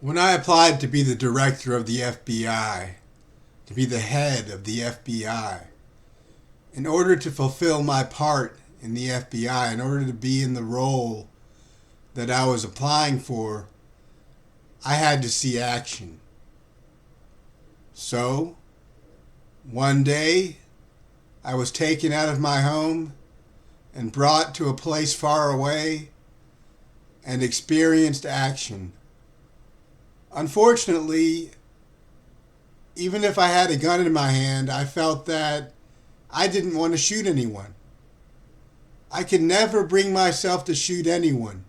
When I applied to be the director of the FBI, to be the head of the FBI, in order to fulfill my part in the FBI, in order to be in the role that I was applying for, I had to see action. So, one day, I was taken out of my home and brought to a place far away and experienced action. Unfortunately, even if I had a gun in my hand, I felt that I didn't want to shoot anyone. I could never bring myself to shoot anyone.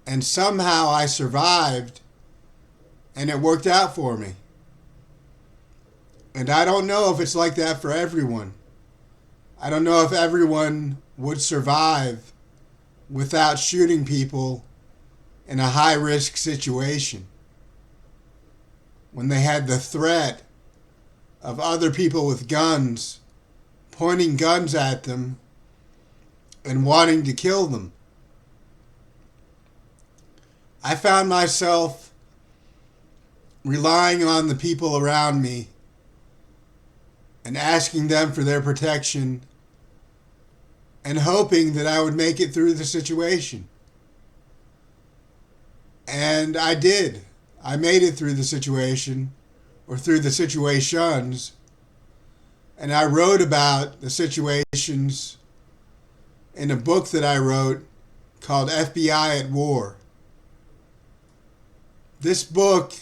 And somehow I survived, and it worked out for me. And I don't know if it's like that for everyone. I don't know if everyone would survive without shooting people in a high-risk situation, when they had the threat of other people with guns pointing guns at them and wanting to kill them. I found myself relying on the people around me and asking them for their protection and hoping that I would make it through the situation. And I did. I made it through the situation, or through the situations, and I wrote about the situations in a book that I wrote called FBI at War. This book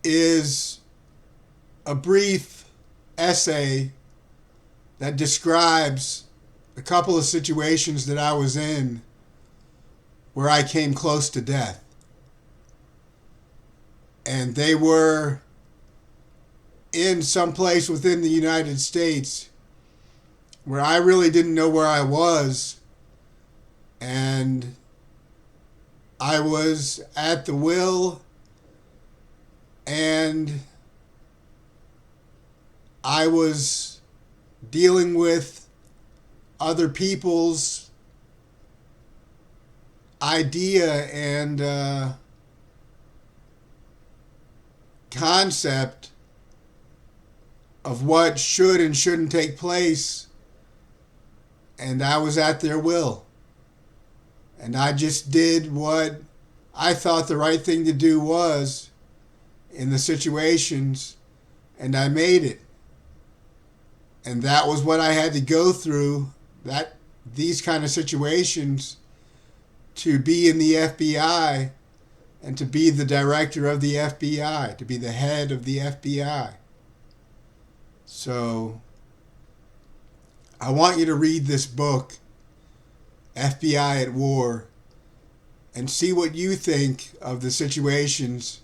is a brief essay that describes a couple of situations that I was in where I came close to death. And they were in some place within the United States where I really didn't know where I was, and I was at the will, and I was dealing with other people's idea and concept of what should and shouldn't take place, and I was at their will. And I just did what I thought the right thing to do was in the situations, and I made it. And that was what I had to go through, these kind of situations, to be in the FBI and to be the director of the FBI, to be the head of the FBI. So I want you to read this book, FBI at War, and see what you think of the situations,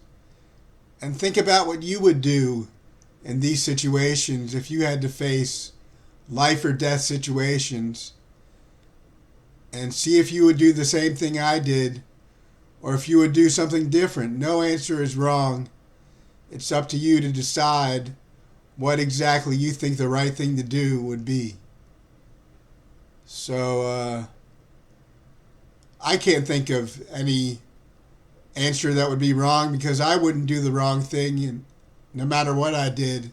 and think about what you would do in these situations if you had to face life or death situations, and see if you would do the same thing I did, or if you would do something different. No answer is wrong. It's up to you to decide what exactly you think the right thing to do would be. So I can't think of any answer that would be wrong, because I wouldn't do the wrong thing, and no matter what I did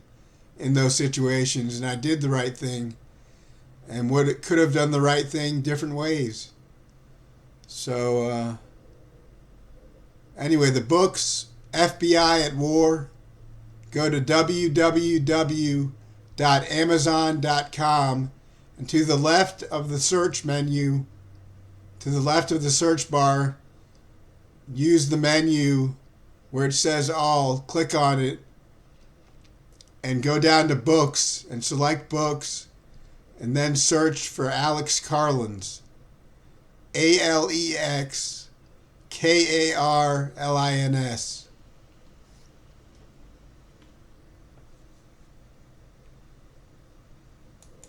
in those situations, and I did the right thing, and could have done the right thing different ways. So anyway, the book's FBI at War. Go to www.amazon.com, and to the left of the search menu, to the left of the search bar, use the menu where it says all, click on it, and go down to books and select books, and then search for Alex Karlins. AlexKarlins.